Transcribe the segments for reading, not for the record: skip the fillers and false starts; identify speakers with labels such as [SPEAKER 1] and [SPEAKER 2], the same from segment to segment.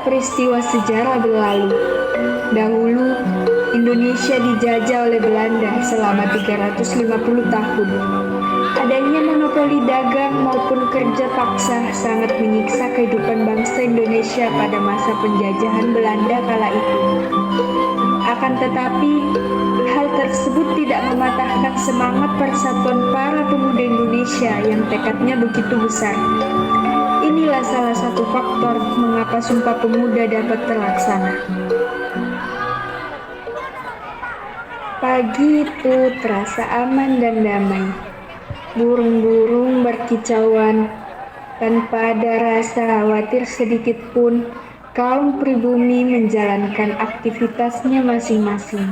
[SPEAKER 1] peristiwa sejarah berlalu. Dahulu, Indonesia dijajah oleh Belanda selama 350 tahun. Adanya monopoli dagang maupun kerja paksa sangat menyiksa kehidupan bangsa Indonesia pada masa penjajahan Belanda kala itu. Akan tetapi, hal tersebut tidak mematahkan semangat persatuan para pemuda Indonesia yang tekadnya begitu besar. Inilah salah satu faktor mengapa Sumpah Pemuda dapat terlaksana. Pagi itu terasa aman dan damai. Burung-burung berkicauan. Tanpa ada rasa khawatir sedikit pun, kaum pribumi menjalankan aktivitasnya masing-masing.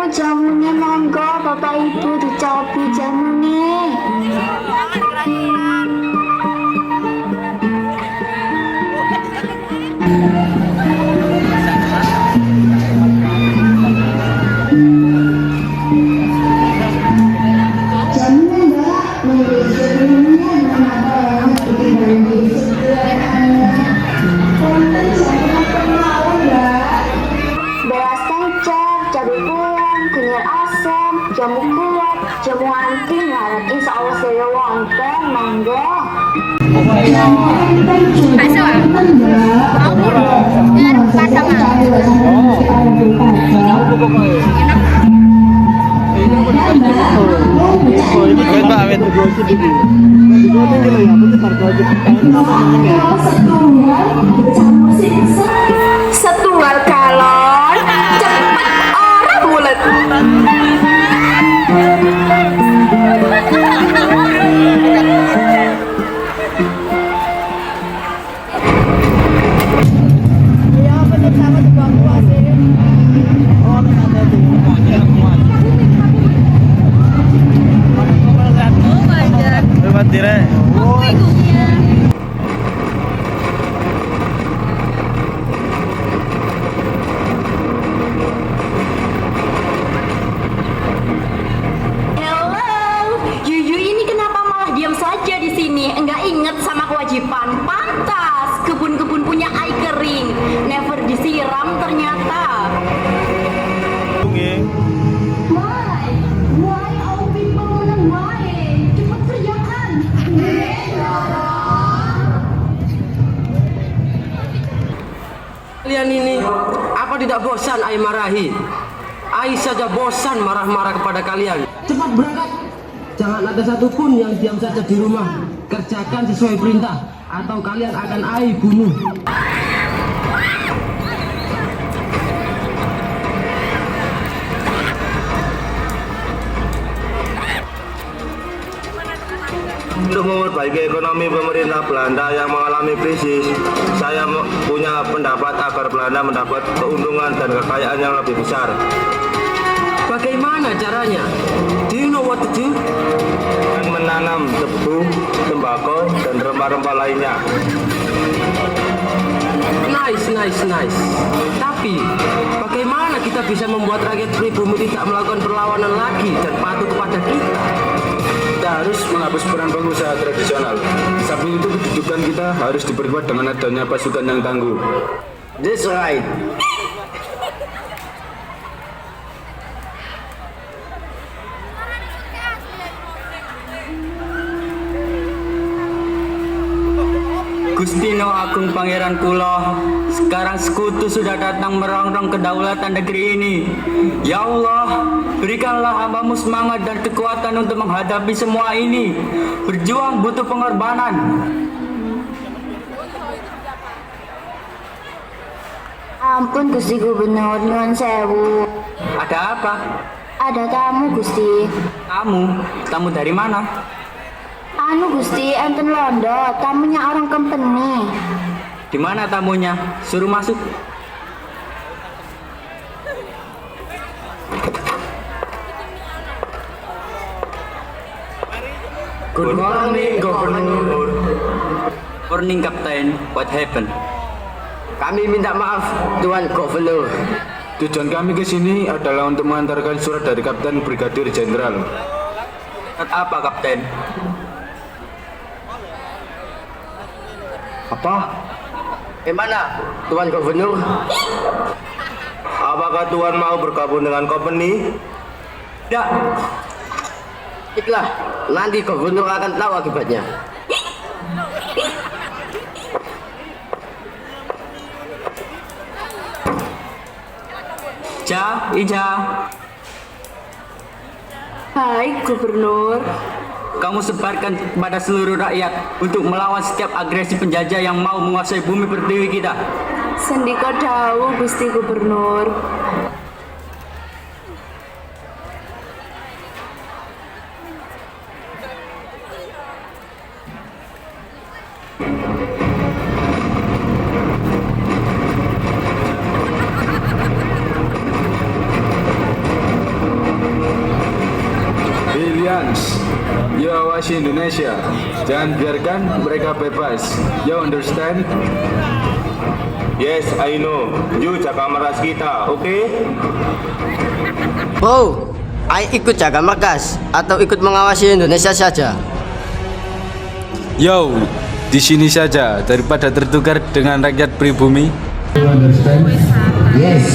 [SPEAKER 2] Jamunya monggo Bapak Ibu dicobi jamune. Jamu kuat, jamu anti ngaret, insya Allah saya wonten, monggo.
[SPEAKER 3] Bakso ah? Biar pasang ah.
[SPEAKER 2] Setunggal galon, cepet orang mulet. Enggak inget sama kewajiban. Pantas kebun-kebun punya air kering, never disiram ternyata. Why all people menang why? Cepat kerjakan.
[SPEAKER 4] Kalian ini apa tidak bosan Ai marahi? Ai saja bosan marah-marah kepada kalian. Cepat berangkat. Jangan ada satupun yang diam saja di rumah. Kerjakan sesuai perintah atau kalian akan Ai bunuh.
[SPEAKER 5] Untuk memperbaiki ekonomi pemerintah Belanda yang mengalami krisis, saya punya pendapat agar Belanda mendapat keuntungan dan kekayaan yang lebih besar.
[SPEAKER 4] Bagaimana caranya? Do you know what to do?
[SPEAKER 5] Dan menanam tebu, tembakau, dan rempah-rempah lainnya.
[SPEAKER 4] Nice. Tapi, bagaimana kita bisa membuat rakyat pribumi tidak melakukan perlawanan lagi dan patuh kepada kita?
[SPEAKER 6] Kita harus menghapus peran pengusaha tradisional. Samping itu kedudukan kita harus diperkuat dengan adanya pasukan yang tangguh.
[SPEAKER 4] That's right. Gustino Agung Pangeran Kulo, sekarang sekutu sudah datang merongrong kedaulatan negeri ini. Ya Allah, berikanlah hambamu semangat dan kekuatan untuk menghadapi semua ini. Berjuang butuh pengorbanan.
[SPEAKER 2] Ampun Gusti Gubernur, nyuwun sewu.
[SPEAKER 4] Ada apa?
[SPEAKER 2] Ada tamu Gusti.
[SPEAKER 4] Tamu dari mana?
[SPEAKER 2] Anu Gusti, enten londo, tamunya orang company.
[SPEAKER 4] Di mana tamunya? Suruh masuk.
[SPEAKER 5] Good morning, Gubernur.
[SPEAKER 4] Morning, Kapten. What happened?
[SPEAKER 7] Kami minta maaf, Tuan Gubernur.
[SPEAKER 6] Tujuan kami ke sini adalah untuk mengantarkan surat dari Kapten Brigadir Jenderal.
[SPEAKER 4] Surat apa, Kapten?
[SPEAKER 5] Apa?
[SPEAKER 7] Mana, Tuan Gubernur?
[SPEAKER 5] Apakah Tuan mau bergabung dengan company?
[SPEAKER 4] Tidak.
[SPEAKER 7] Baiklah, nanti Gubernur akan tahu akibatnya.
[SPEAKER 4] Ija.
[SPEAKER 2] Hai Gubernur.
[SPEAKER 4] Kamu sebarkan kepada seluruh rakyat untuk melawan setiap agresi penjajah yang mau menguasai bumi pertiwi kita.
[SPEAKER 2] Sendika dawuh Gusti Gubernur.
[SPEAKER 6] Billions, you awasi Indonesia. Jangan biarkan mereka bebas. You understand?
[SPEAKER 5] Yes, I know. You jaga markas kita, oke?
[SPEAKER 7] Bro, ikut jaga markas atau ikut mengawasi Indonesia saja?
[SPEAKER 6] Yo, di sini saja daripada tertukar dengan rakyat pribumi. You understand?
[SPEAKER 7] Yes.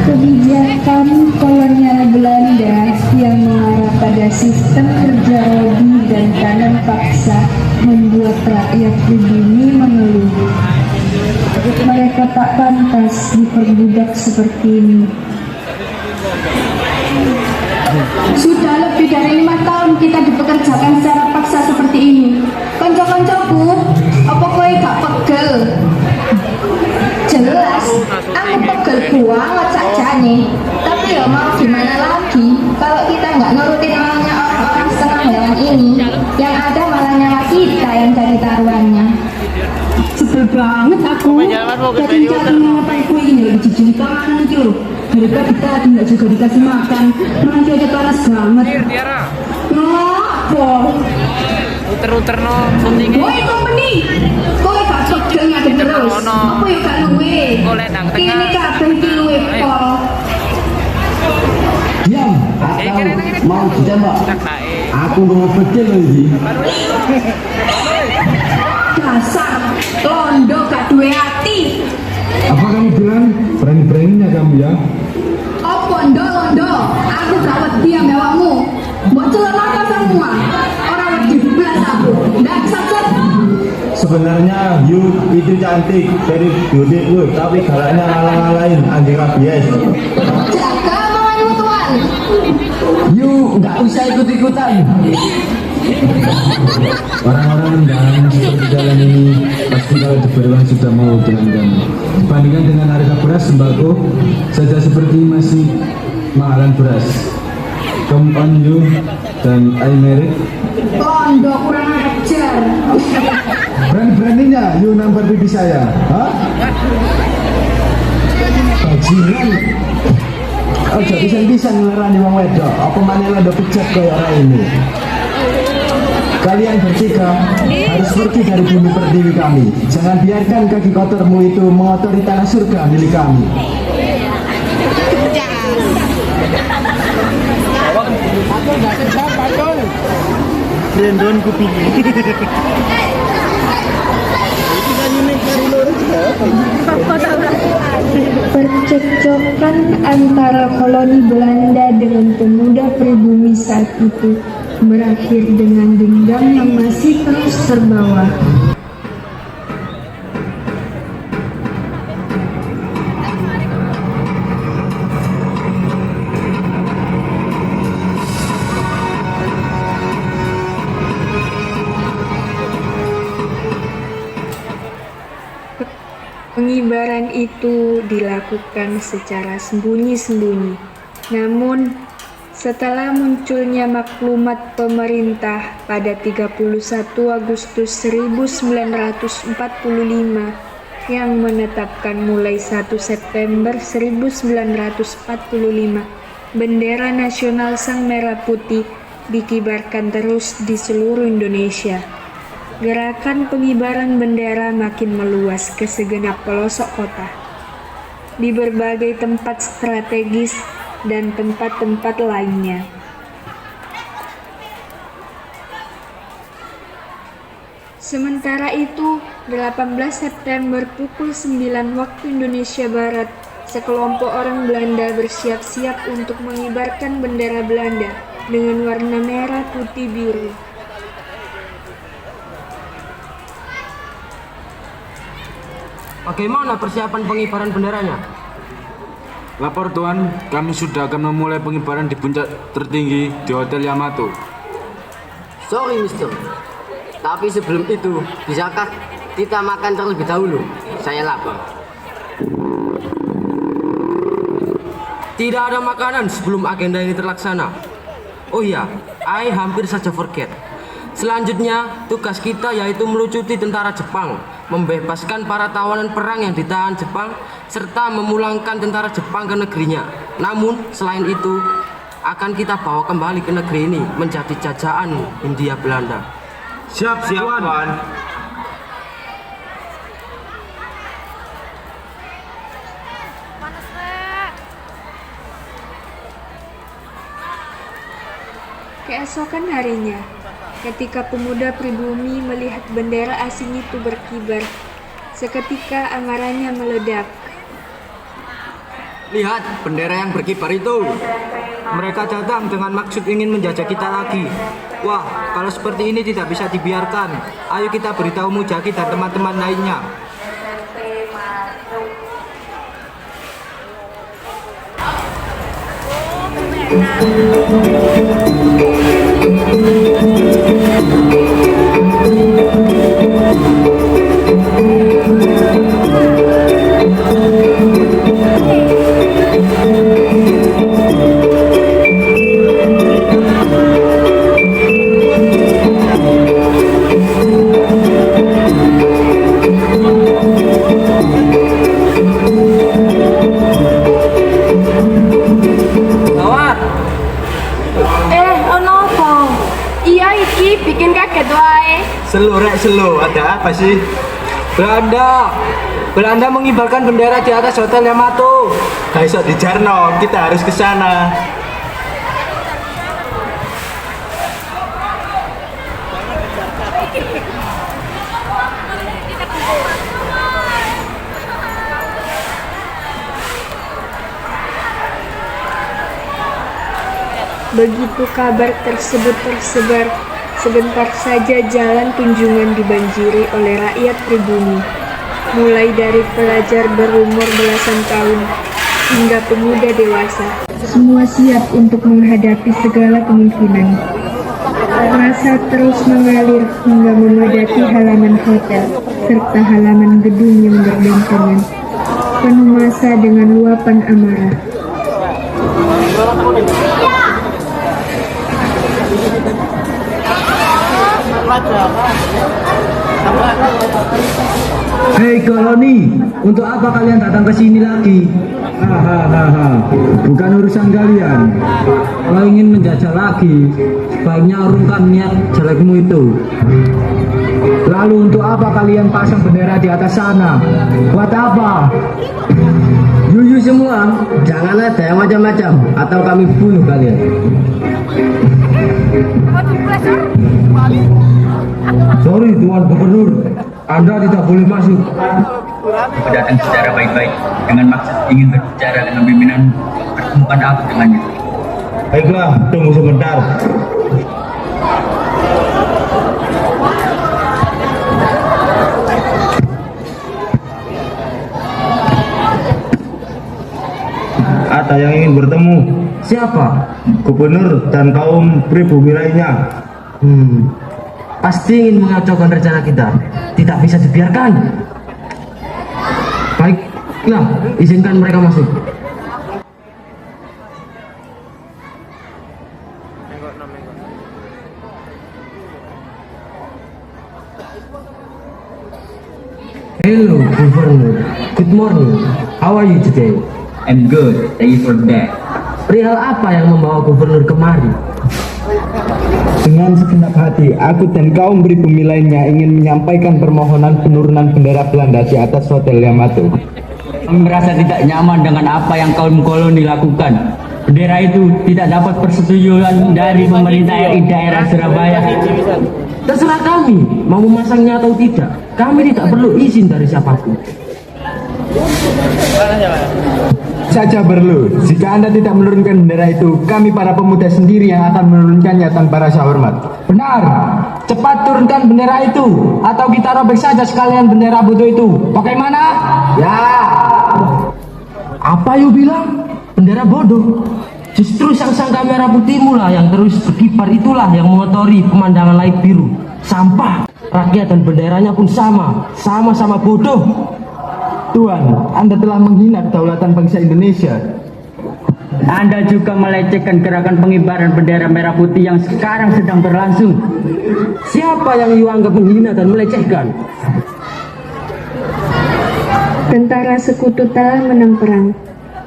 [SPEAKER 1] Kebijakan kolonial Belanda yang mengarah pada sistem kerja lobby dan tanam paksa membuat rakyat pribumi mengeluh. Mereka tak pantas diperbudak seperti ini.
[SPEAKER 3] Sudah lebih dari 5 tahun kita dipekerjakan secara paksa seperti ini. Konco-koncoku, apa kowe gak pegel? Jelas, aku pegel banget sakjane. Tapi ya mau gimana lagi kalau kita nggak nurutin maunya orang-orang setengah hewan ini, yang ada malah nyawa kita yang jadi taruhannya. Sebel banget aku. Jadi carinya ngapain kue ini lagi jijik panganan itu loh. Daripada kita tidak juga dikasih makan, nanti aja panas banget. Ngapa?
[SPEAKER 8] Uter-uter no suntinge.
[SPEAKER 3] Woi company, kowe gak pegel ngadep terus. Apa ya gak luwe? Kene kabeh iki luwe pol.
[SPEAKER 9] Diam, mau ditembak. Aku mau betul lagi.
[SPEAKER 3] Dasar londo gak duwe ati.
[SPEAKER 9] Apa kamu bilang berani-beraninya kamu ya?
[SPEAKER 3] Apa londo? Aku gak wedi ambek awakmu. Mbok celaka semua. Ora wedi blas aku. Ndak saja.
[SPEAKER 5] Sebenarnya you itu cantik dari beauty lu, tapi galaknya ngalah-ngalahin anjing rabies.
[SPEAKER 3] Jaga omonganmu tuan.
[SPEAKER 9] You nggak usah ikut-ikutan. Orang-orang rendahan seperti kalian ini pasti kalau diberi uang sudah mau dengan kamu. Dibandingkan dengan harga beras sembako saja seperti masih mahalan beras. Come on you dan I married.
[SPEAKER 3] Londo kurang ajar.
[SPEAKER 9] Berani-beraninya you nampar pipi saya, hah? Bajingan. Ojo pisan-pisan ngelarani wong wedok. Apa maneh lo pecat kaya orang ini? Kalian bertiga harus pergi dari bumi pertiwi kami. Jangan biarkan kaki kotormu itu mengotori tanah surga milik kami.
[SPEAKER 5] Brandon kupingin.
[SPEAKER 1] Percekcokan antara koloni Belanda dengan pemuda pribumi saat itu berakhir dengan dendam yang masih terus terbawa. Pengibaran itu dilakukan secara sembunyi-sembunyi. Namun, setelah munculnya maklumat pemerintah pada 31 Agustus 1945, yang menetapkan mulai 1 September 1945 bendera nasional Sang Merah Putih dikibarkan terus di seluruh Indonesia. Gerakan pengibaran bendera makin meluas ke segenap pelosok kota, di berbagai tempat strategis dan tempat-tempat lainnya. Sementara itu, 18 September pukul 9 waktu Indonesia Barat, sekelompok orang Belanda bersiap-siap untuk mengibarkan bendera Belanda dengan warna merah, putih, biru.
[SPEAKER 8] Bagaimana persiapan pengibaran benderanya?
[SPEAKER 6] Lapor Tuan, kami sudah akan memulai pengibaran di puncak tertinggi di Hotel Yamato.
[SPEAKER 7] Sorry Mister, tapi sebelum itu, bisakah kita makan terlebih dahulu? Saya lapar.
[SPEAKER 8] Tidak ada makanan sebelum agenda ini terlaksana. Oh iya, I hampir saja forget. Selanjutnya, tugas kita yaitu melucuti tentara Jepang, membebaskan para tawanan perang yang ditahan Jepang, serta memulangkan tentara Jepang ke negerinya. Namun, selain itu, akan kita bawa kembali ke negeri ini menjadi jajahan Hindia Belanda.
[SPEAKER 5] Siap, Tuan.
[SPEAKER 1] Keesokan harinya, ketika pemuda pribumi melihat bendera asing itu berkibar, seketika amarahnya meledak.
[SPEAKER 8] Lihat bendera yang berkibar itu.
[SPEAKER 4] Mereka datang dengan maksud ingin menjajah kita lagi. Wah, kalau seperti ini tidak bisa dibiarkan. Ayo kita beritahu Mujaki dan teman-teman lainnya.
[SPEAKER 3] Bikin kaget wae.
[SPEAKER 4] Selo, ada apa sih? Belanda mengibarkan bendera di atas Hotel Yamato. Gak iso dijarno, kita harus ke sana.
[SPEAKER 1] Begitu kabar tersebut tersebar, sebentar saja jalan kunjungan dibanjiri oleh rakyat pribumi, mulai dari pelajar berumur belasan tahun hingga pemuda dewasa. Semua siap untuk menghadapi segala kemungkinan. Massa terus mengalir hingga memadati halaman hotel serta halaman gedung yang berdampingan, penuh massa dengan luapan amarah.
[SPEAKER 9] Hei koloni, untuk apa kalian datang ke sini lagi? Hahaha, bukan urusan kalian. Kalau ingin menjajah lagi, sebaiknya urungkan niat jelekmu itu. Lalu untuk apa kalian pasang bendera di atas sana? Buat apa?
[SPEAKER 7] Yuyu semua, jangan ada yang macam-macam atau kami bunuh kalian.
[SPEAKER 9] Sorry Tuan Gubernur, Anda tidak boleh masuk.
[SPEAKER 10] Aku datang secara baik-baik dengan maksud ingin berbicara dengan pimpinan. Pertemukan aku dengannya.
[SPEAKER 5] Baiklah, tunggu sebentar. Ada yang ingin bertemu.
[SPEAKER 9] Siapa?
[SPEAKER 5] Gubernur dan kaum pribumi lainnya.
[SPEAKER 7] Pasti ingin mengacaukan rencana kita. Tidak bisa dibiarkan. Baiklah, izinkan mereka masuk.
[SPEAKER 8] Hello, Governor. Good morning. How are you today?
[SPEAKER 10] I'm good, thank you for that.
[SPEAKER 8] Perihal apa yang membawa Gubernur kemari?
[SPEAKER 9] Dengan segenap hati, aku dan kaum pribumi lainnya ingin menyampaikan permohonan penurunan bendera Belanda di atas Hotel Yamato.
[SPEAKER 4] Kami merasa tidak nyaman dengan apa yang kaum koloni lakukan. Bendera itu tidak dapat persetujuan dari pemerintah daerah Surabaya.
[SPEAKER 8] Terserah kami mau memasangnya atau tidak. Kami tidak perlu izin dari siapapun.
[SPEAKER 9] Saja perlu, jika Anda tidak menurunkan bendera itu, kami para pemuda sendiri yang akan menurunkannya tanpa rasa hormat.
[SPEAKER 8] Benar, cepat turunkan bendera itu, atau kita robek saja sekalian bendera bodoh itu. Bagaimana? Ya. Apa you bilang? Bendera bodoh? Justru sang-sangka merah putihmu lah yang terus berkibar, itulah yang mengotori pemandangan langit biru. Sampah, rakyat dan benderanya pun sama-sama bodoh.
[SPEAKER 9] Tuan, Anda telah menghina kedaulatan bangsa Indonesia.
[SPEAKER 4] Anda juga melecehkan gerakan pengibaran bendera merah putih yang sekarang sedang berlangsung.
[SPEAKER 8] Siapa yang you anggap menghina dan melecehkan?
[SPEAKER 1] Tentara sekutu telah menang perang.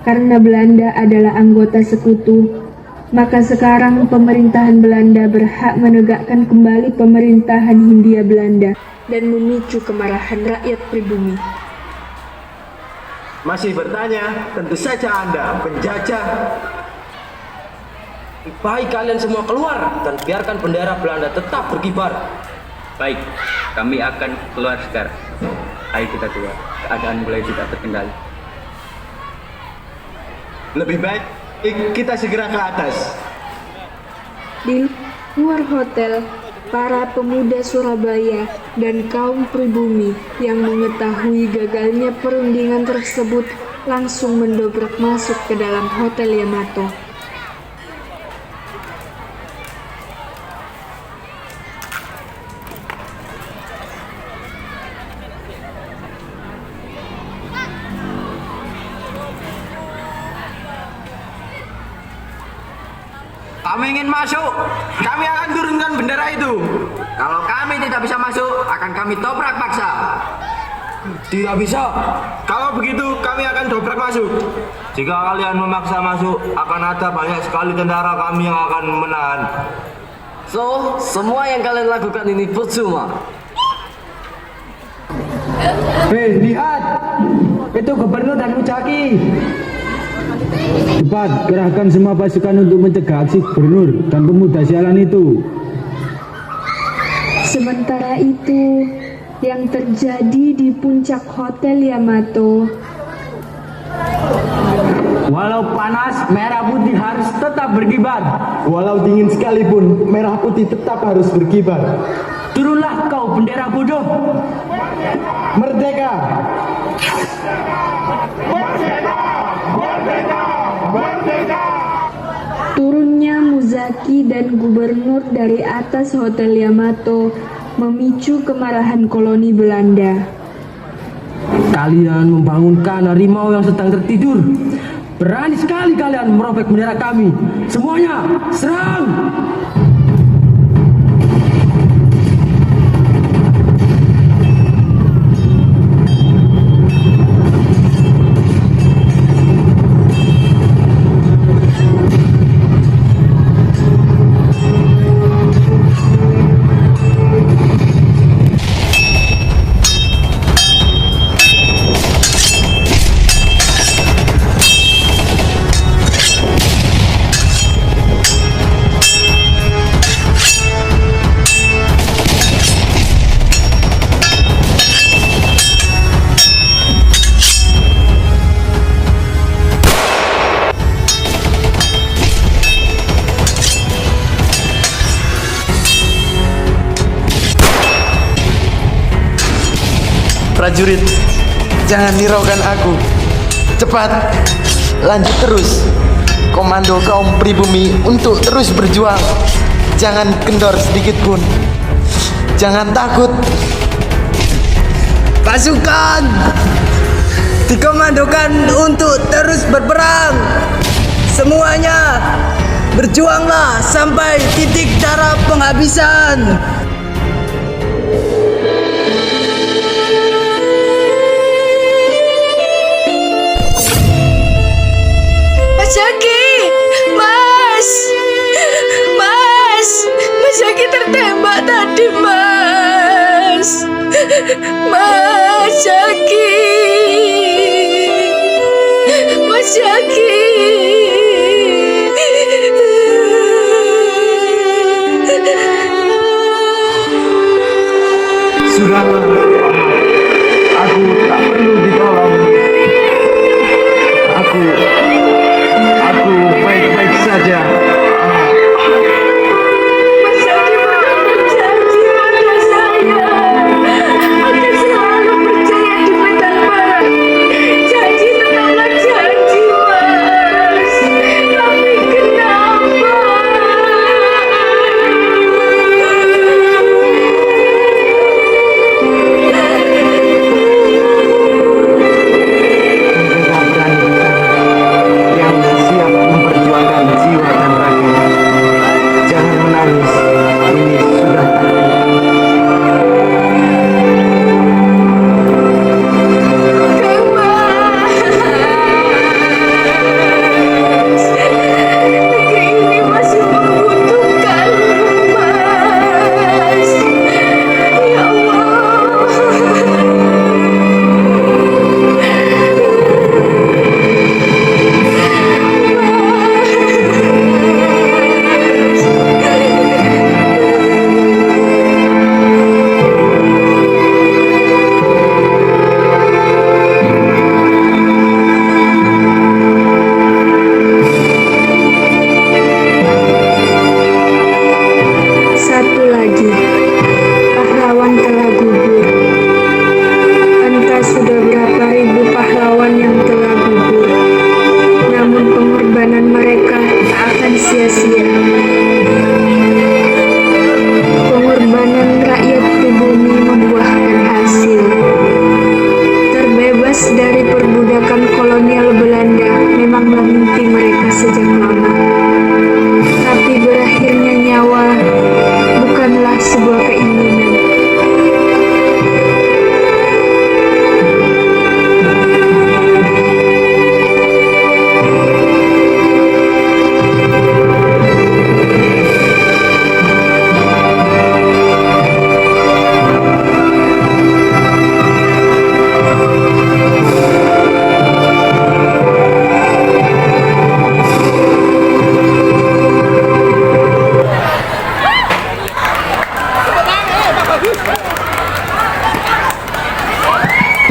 [SPEAKER 1] Karena Belanda adalah anggota sekutu, maka sekarang pemerintahan Belanda berhak menegakkan kembali pemerintahan Hindia Belanda dan memicu kemarahan rakyat pribumi.
[SPEAKER 5] Masih bertanya? Tentu saja Anda penjajah.
[SPEAKER 8] Baik, kalian semua keluar dan biarkan bendera Belanda tetap berkibar.
[SPEAKER 4] Baik, kami akan keluar sekarang. Ayo kita keluar, keadaan mulai tidak terkendali.
[SPEAKER 5] Lebih baik kita segera ke atas.
[SPEAKER 1] Di luar hotel, para pemuda Surabaya dan kaum pribumi yang mengetahui gagalnya perundingan tersebut langsung mendobrak masuk ke dalam Hotel Yamato.
[SPEAKER 7] Kami ingin masuk, kami akan turunkan bendera itu. Kalau kami tidak bisa masuk, akan kami dobrak paksa.
[SPEAKER 8] Tidak bisa.
[SPEAKER 5] Kalau begitu kami akan dobrak masuk. Jika kalian memaksa masuk, akan ada banyak sekali tentara kami yang akan menahan.
[SPEAKER 7] So, semua yang kalian lakukan ini percuma.
[SPEAKER 9] Hei, lihat! Itu Gubernur dan Mujaki. Cepat, kerahkan semua pasukan untuk mencegah aksi Gubernur dan pemuda sialan itu.
[SPEAKER 1] Sementara itu, yang terjadi di puncak Hotel Yamato.
[SPEAKER 4] Walau panas, merah putih harus tetap berkibar.
[SPEAKER 9] Walau dingin sekalipun, merah putih tetap harus berkibar.
[SPEAKER 4] Turunlah kau bendera bodoh.
[SPEAKER 9] Merdeka!
[SPEAKER 1] Turunnya Muzaki dan gubernur dari atas Hotel Yamato memicu kemarahan koloni Belanda.
[SPEAKER 8] Kalian membangunkan harimau yang sedang tertidur. Berani sekali kalian merobek bendera kami. Semuanya, serang!
[SPEAKER 11] Prajurit, jangan hiraukan aku. Cepat, lanjut terus. Komando kaum pribumi untuk terus berjuang. Jangan kendor sedikit pun. Jangan takut. Pasukan dikomandokan untuk terus berperang. Semuanya berjuanglah sampai titik darah penghabisan.
[SPEAKER 1] Mas Syakir, Mas
[SPEAKER 11] Sudahlah, aku tak perlu ditolong. Aku baik-baik saja.
[SPEAKER 1] Mas Syakir pernah berjanji pada saya akan selalu percaya Dupet dan Barat. Janji tetaplah janji, Mas. Tapi kenapa?
[SPEAKER 11] Mereka berani yang siap memperjuangkan jiwa dan raga. Jangan menangis, ini sudah takdir.
[SPEAKER 1] Mas, negeri ini masih membutuhkanmu, Mas. Ya Allah. Satu lagi, pahlawan telah gugur. Entah sudah berapa ribu pahlawan yang telah gugur. Namun pengorbanan mereka tak akan sia-sia. Pengorbanan rakyat pribumi membuahkan hasil. Terbebas dari perbudakan kolonial Belanda memanglah mimpi mereka sejak lama. Tapi berakhirnya nyawa bukanlah sebuah keinginan.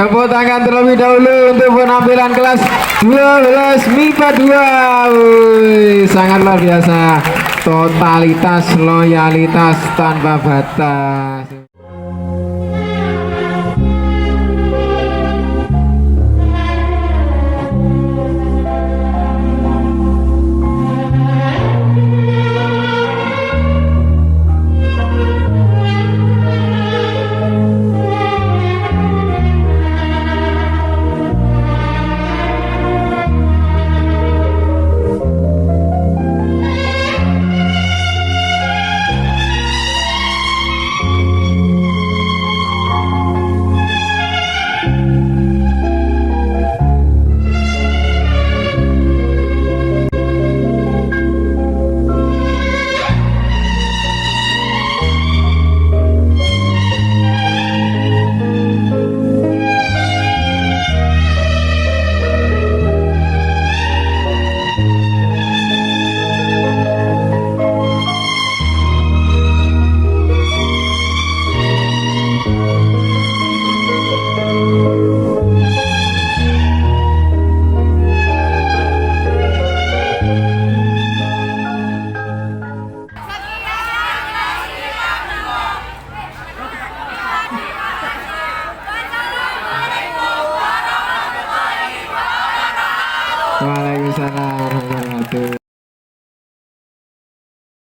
[SPEAKER 12] Tepuk tangan terlebih dahulu untuk penampilan kelas 12 MIPA 2. Wuih, sangat luar biasa. Totalitas, loyalitas tanpa batas. Waalaikumsalam.